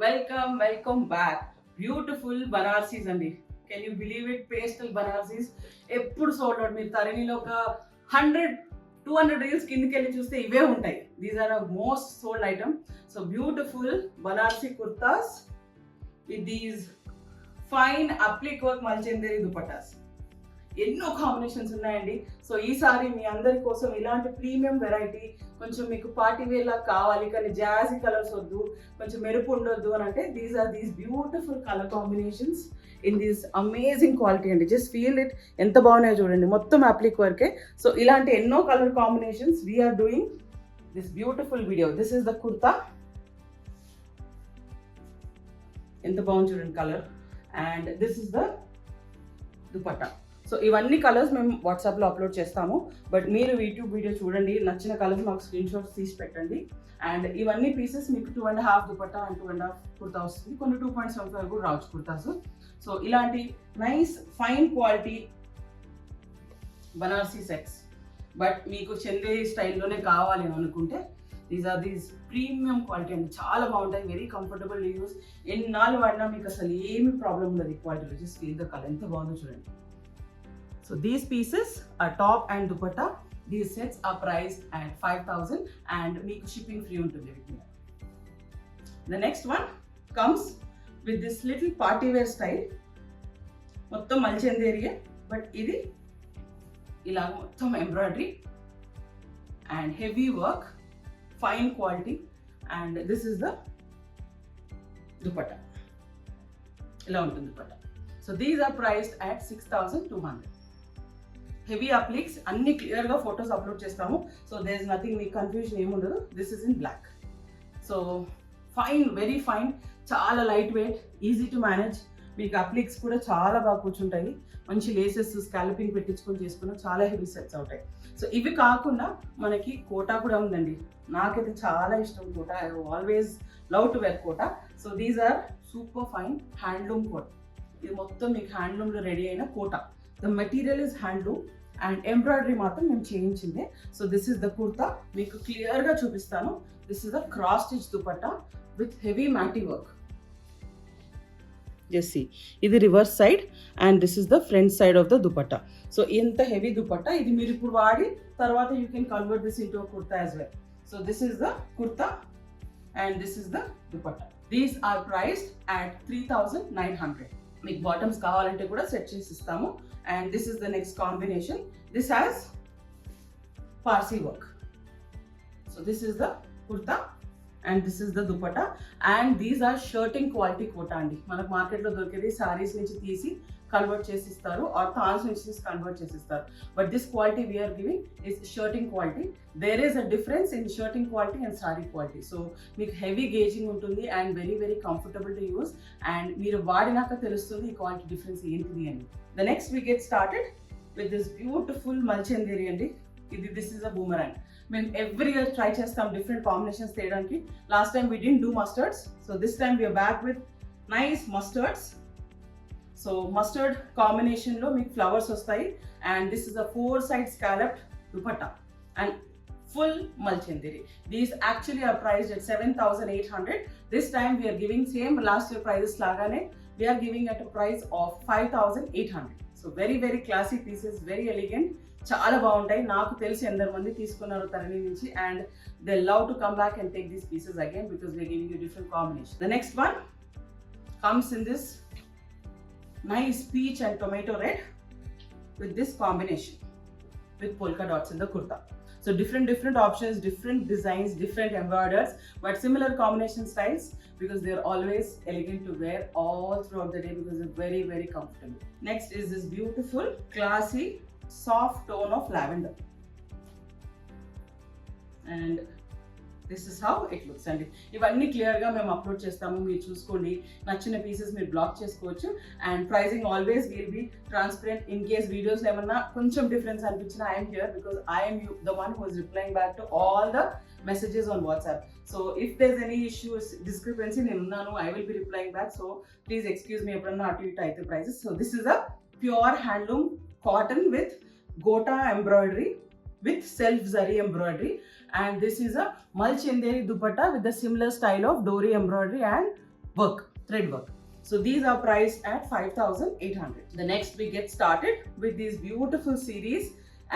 Welcome back. Beautiful Banarasis అండి. Can you believe it? Pastel Banarasis ఎప్పుడు sold out. మీరు తరిణిలో ఒక 100-200 రీల్స్ కిందకి వెళ్ళి చూస్తే ఇవే ఉంటాయి. These are most sold item. So beautiful Banarasi kurtas with these fine applique work Malchanderi dupattas. ఎన్నో కాంబినేషన్స్ ఉన్నాయండి. సో ఈసారి మీ అందరి కోసం ఇలాంటి ప్రీమియం వెరైటీ, కొంచెం మీకు పార్టీ వేర్ లాగా కావాలి కానీ జాజీ కలర్స్ వద్దు, కొంచెం మెరుపు ఉండొద్దు అని అంటే these are these beautiful colour combinations in these amazing quality అండి. జస్ట్ ఫీల్ ఇట్, ఎంత బాగున్నాయో చూడండి. మొత్తం అప్లిక్ వర్కే. సో ఇలాంటి ఎన్నో colour combinations we're doing this beautiful video. This is the kurta. ఎంత బాగుంది చూడండి colour. And this is the dupatta. So ఇవన్నీ కలర్స్ మేము వాట్సాప్లో అప్లోడ్ చేస్తాము. బట్ మీరు యూట్యూబ్ వీడియో చూడండి, నచ్చిన కలర్స్ మాకు స్క్రీన్ షాట్స్ తీసి పెట్టండి. అండ్ ఇవన్నీ పీసెస్ మీకు 2.5 దుపట్టా అండ్ 2.5 కుర్తా వస్తుంది. కొన్ని 2.75 కూడా రావచ్చు కుర్తాస్. సో ఇలాంటి nice fine quality Banarasi sets, but మీకు చందేరి స్టైల్లోనే కావాలి అని అనుకుంటే these are these premium quality అండి. చాలా బాగుంటాయి, వెరీ కంఫర్టబుల్ యూస్. ఎన్నాళ్ళు వాడినా మీకు అసలు ఏమి ప్రాబ్లం ఉండదు ఈ క్వాలిటీలో. జస్ట్ ఫీల్ ద కలర్, ఎంత బాగుందో చూడండి. So these pieces are top and dupatta. These sets are priced at 5,000 and meeku shipping free untundi with me. The next one comes with this little party wear style. Mottham malchanderiye, but idi ila mottham embroidery and heavy work, fine quality, and this is the dupatta. Ila untundi dupatta. So these are priced at 6,200. Heavy appliques అన్ని క్లియర్గా photos upload చేస్తాము. So there is nothing, మీకు confusion ఏముండదు. This is in black. So fine, very fine, చాలా light weight, easy to manage. మీకు appliques కూడా చాలా బాగా కూర్చుంటాయి. మంచి లేసెస్ స్కాల్పింగ్ పెట్టించుకొని చేసుకున్న చాలా హెవీ సెట్స్ అవుతాయి. సో ఇవి కాకుండా మనకి కోటా కూడా ఉందండి. నాకైతే చాలా ఇష్టం Kota. I always love to wear Kota. So these are super fine handloom coat. ఇది మొత్తం మీకు హ్యాండ్లూమ్లో రెడీ అయిన Kota. The material is handloom and embroidery మాత్రం మేము చేయించిందే. So this is the kurta. మీకు క్లియర్గా చూపిస్తాను. This is the cross stitch dupatta with heavy matty work. Just see, ఇది reverse side and this is the front side of the dupatta. So ఇంత heavy dupatta ఇది మీరు ఇప్పుడు వాడి తర్వాత you can convert this into kurta as well. So this is the kurta and this is the dupatta. These are priced at 3,900. మీకు bottoms కావాలంటే కూడా set చేసి ఇస్తాము. And this is the next combination. This has Parsi work. So this is the kurta and this is the dupatta. And these are shirting quality Kota అండి. మనకు మార్కెట్లో దొరికేది సారీస్ నుంచి తీసి కన్వర్ట్ చేసి ఇస్తారు, ఆర్ థాన్స్ నుంచి తీసి కన్వర్ట్ చేసి ఇస్తారు. But this quality we are giving is shirting quality. There is a difference in shirting quality and saree quality. So మీకు హెవీ గేజింగ్ ఉంటుంది and very very comfortable to use. And మీరు వాడినాక తెలుస్తుంది ఈ క్వాలిటీ డిఫరెన్స్ ఏంటిది అని. The next we get started with this beautiful Malchanderi అండి. ఇది దిస్ ఇస్ అ బూమరాంగ్. మేము ఎవ్రీ ఇయర్ ట్రై చేస్తాం డిఫరెంట్ కాంబినేషన్స్ చేయడానికి. Last time we didn't do mustards. So this time we're back with nice mustards. So mustard కాంబినేషన్లో మీకు flowers వస్తాయి. And this is a 4-side scalloped dupatta and full malchanderi. These actually are priced at 7,800. This time we are giving same last year prices lagane we are giving at a price of 5,800. So very very classy pieces, very elegant, చాలా బాగుంటాయి. నాకు తెలిసి ఎందరు మంది తీసుకున్నారు తరణి నుంచి and they love to come back and take these pieces again because we are giving you different combination. The next one comes in this nice peach and tomato red with this combination with polka dots in the kurta. So different options, different designs, different embroiders, but similar combination styles because they're always elegant to wear all throughout the day because they're very very comfortable. Next is this beautiful classy soft tone of lavender and this is how it looks అండి. ఇవన్నీ క్లియర్గా మేము upload చేస్తాము, మీరు చూసుకోండి. నచ్చిన pieces మీరు block చేసుకోవచ్చు. And pricing always will be transparent. In case వీడియోస్లో ఏమన్నా కొంచెం డిఫరెన్స్ అనిపించినా I'm here because I'm the one who is replying back to all the messages on WhatsApp. So if there is any issues discrepancy నేను ఉన్నాను, I will be replying back. So please excuse me ఎప్పుడన్నా అటు ఇటు అయితే prices. So this is a pure handloom cotton with gota embroidery with self zari embroidery, and this is a malchanderi dupatta with the similar style of dori embroidery and work, thread work. So these are priced at 5,800. The next we get started with these beautiful series,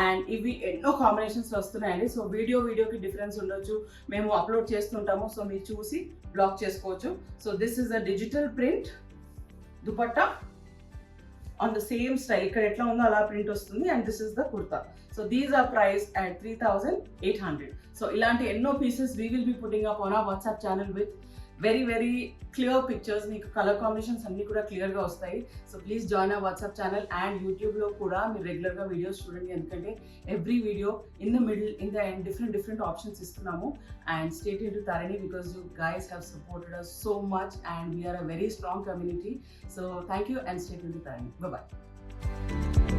and ఇవి ఎన్నో combinations వస్తున్నాయండి. So వీడియోకి difference ఉండొచ్చు, మేము upload చేస్తుంటాము, so మీరు చూసి block చేసుకోవచ్చు. So this is a digital print dupatta on the same style, ఇక్కడ ఎట్లా ఉందో అలా ప్రింట్ వస్తుంది. And this is the kurta. So these are price at 3,800. So ఇలాంటి ఎన్నో pieces we will be putting up on our WhatsApp channel with very very clear pictures. మీకు colour combinations అన్నీ కూడా క్లియర్గా వస్తాయి. So please join our WhatsApp channel. And యూట్యూబ్లో కూడా మీరు రెగ్యులర్గా వీడియోస్ చూడండి, ఎందుకంటే every video in the middle, in the end different options ఇస్తున్నాము. And stay tuned to Tarini because you guys have supported us so much and we are a very strong community. So thank you and stay tuned to Tarini. Bye bye.